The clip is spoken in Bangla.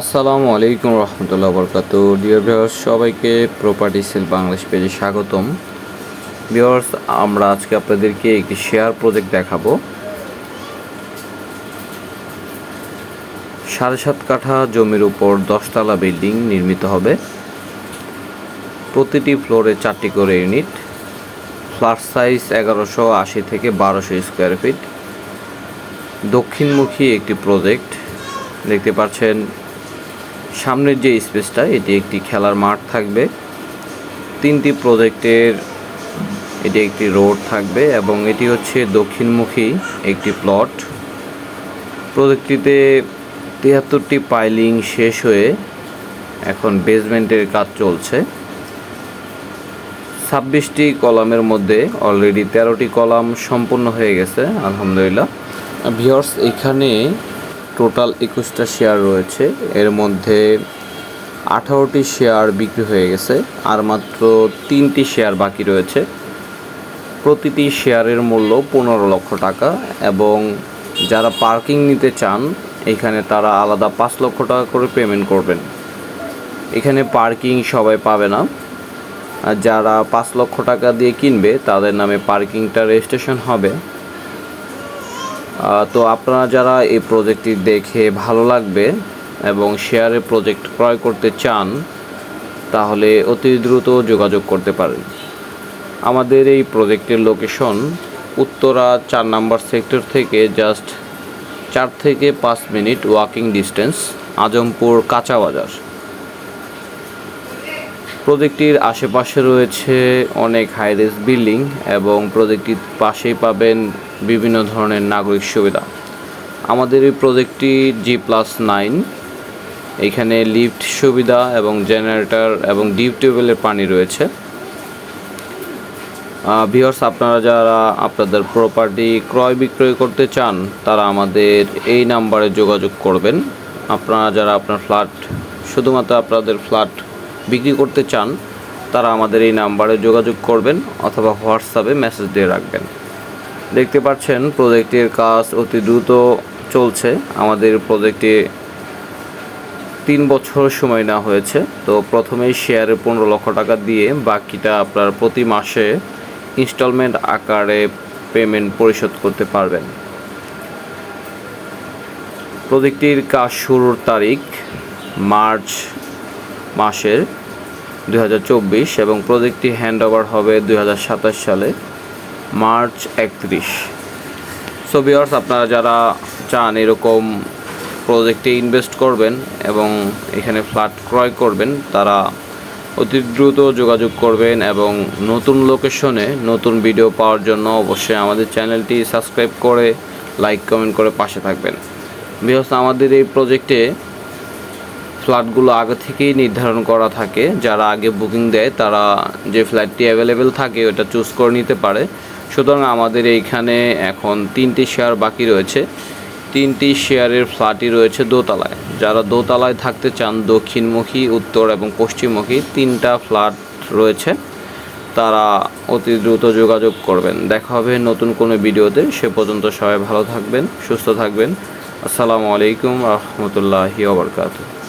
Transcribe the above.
আসসালামু আলাইকুম রহমতুল্লাহ বরকাতু। ডিয়ার ভিউয়ার্স, সবাইকে প্রপার্টি সেল বাংলাদেশ পেজে স্বাগতম। ভিউয়ার্স, আমরা আজকে আপনাদেরকে একটি শেয়ার প্রজেক্ট দেখাবো। 7.5 কাঠা জমির উপর 10 তলা বিল্ডিং নির্মিত হবে। প্রতিটি ফ্লোরে 4টি করে ইউনিট। ফ্ল্যাট সাইজ 1180 থেকে 1200 স্কোয়ার ফিট। দক্ষিণমুখী একটি প্রজেক্ট। দেখতে পাচ্ছেন সামনের যে স্পেসটা, এটি একটি খেলার মাঠ থাকবে। 3টি প্রজেক্টের এটি একটি রোড থাকবে এবং এটি হচ্ছে দক্ষিণমুখী একটি প্লট। প্রজেক্টটিতে 73টি পাইলিং শেষ হয়ে এখন বেসমেন্টের কাজ চলছে। 26টি কলামের মধ্যে অলরেডি 13টি কলাম সম্পূর্ণ হয়ে গেছে আলহামদুলিল্লাহ। ভিউয়ার্স, এখানে টোটাল 21টা শেয়ার রয়েছে। এর মধ্যে 18টি শেয়ার বিক্রি হয়ে গেছে, আর মাত্র 3টি শেয়ার বাকি রয়েছে। প্রতিটি শেয়ারের মূল্য 15 লক্ষ টাকা এবং যারা পার্কিং নিতে চান এখানে তারা আলাদা 5 লক্ষ টাকা করে পেমেন্ট করবেন। এখানে পার্কিং সবাই পাবে না, আর যারা 5 লক্ষ টাকা দিয়ে কিনবে তাদের নামে পার্কিংটা রেজিস্ট্রেশন হবে। তো আপনারা যারা এই প্রজেক্টটি দেখে ভালো লাগবে এবং শেয়ারের প্রজেক্ট ক্রয় করতে চান তাহলে অতি দ্রুত যোগাযোগ করতে পারেন। আমাদের এই প্রজেক্টের লোকেশন উত্তরা 4 নম্বর সেক্টর থেকে জাস্ট 4 থেকে 5 মিনিট ওয়াকিং ডিস্টেন্স, আজমপুর কাঁচা বাজার। প্রজেক্টটির আশেপাশে রয়েছে অনেক হাইরেজ বিল্ডিং এবং প্রজেক্টটির পাশেই পাবেন বিভিন্ন ধরনের নাগরিক সুবিধা। আমাদের এই প্রজেক্টটি G+9, এখানে লিফট সুবিধা এবং জেনারেটর এবং ডিপ টিউবওয়েলের পানি রয়েছে। ভিউয়ার্স, আপনারা যারা আপনাদের প্রপার্টি ক্রয় বিক্রয় করতে চান তারা আমাদের এই নাম্বারে যোগাযোগ করবেন। আপনারা যারা আপনার ফ্ল্যাট শুধুমাত্র আপনাদের ফ্ল্যাট বিক্রি করতে চান তারা আমাদের এই নাম্বারে যোগাযোগ করবেন অথবা হোয়াটসঅ্যাপে মেসেজ দিয়ে রাখবেন। দেখতে পাচ্ছেন প্রজেক্টের কাজ অতি দ্রুত চলছে। আমাদের প্রজেক্টে 3 বছর সময় নেওয়া হয়েছে। তো প্রথমেই শেয়ারে 15 লক্ষ টাকা দিয়ে বাকিটা আপনার প্রতি মাসে ইনস্টলমেন্ট আকারে পেমেন্ট পরিশোধ করতে পারবেন। প্রজেক্টটির কাজ শুরুর তারিখ মার্চ মাসের 2024 এবং প্রজেক্টটি হ্যান্ডওভার হবে 2027 সালে মার্চ 31। সো ভিউয়ার্স, আপনারা যারা চান এরকম প্রজেক্টে ইনভেস্ট করবেন এবং এখানে ফ্ল্যাট ক্রয় করবেন তারা অতি দ্রুত যোগাযোগ করবেন এবং নতুন লোকেশনে নতুন ভিডিও পাওয়ার জন্য অবশ্যই আমাদের চ্যানেলটি সাবস্ক্রাইব করে লাইক কমেন্ট করে পাশে থাকবেন। ভিউয়ার্স, আমাদের এই প্রজেক্টে ফ্ল্যাটগুলো আগে থেকেই নির্ধারণ করা থাকে। যারা আগে বুকিং দেয় তারা যে ফ্ল্যাটটি অ্যাভেলেবেল থাকে ওটা চুজ করে নিতে পারে। সুতরাং আমাদের এইখানে এখন 3টি শেয়ার বাকি রয়েছে। 3টি শেয়ারের ফ্ল্যাটই রয়েছে দোতলায়। যারা দোতলায় থাকতে চান, দক্ষিণমুখী, উত্তর এবং পশ্চিমমুখী 3টা ফ্ল্যাট রয়েছে, তারা অতি দ্রুত যোগাযোগ করবেন। দেখা হবে নতুন কোনো ভিডিওতে। সে পর্যন্ত সবাই ভালো থাকবেন, সুস্থ থাকবেন। আসসালামু আলাইকুম রহমতুল্লাহি ওয়া বারাকাতুহু।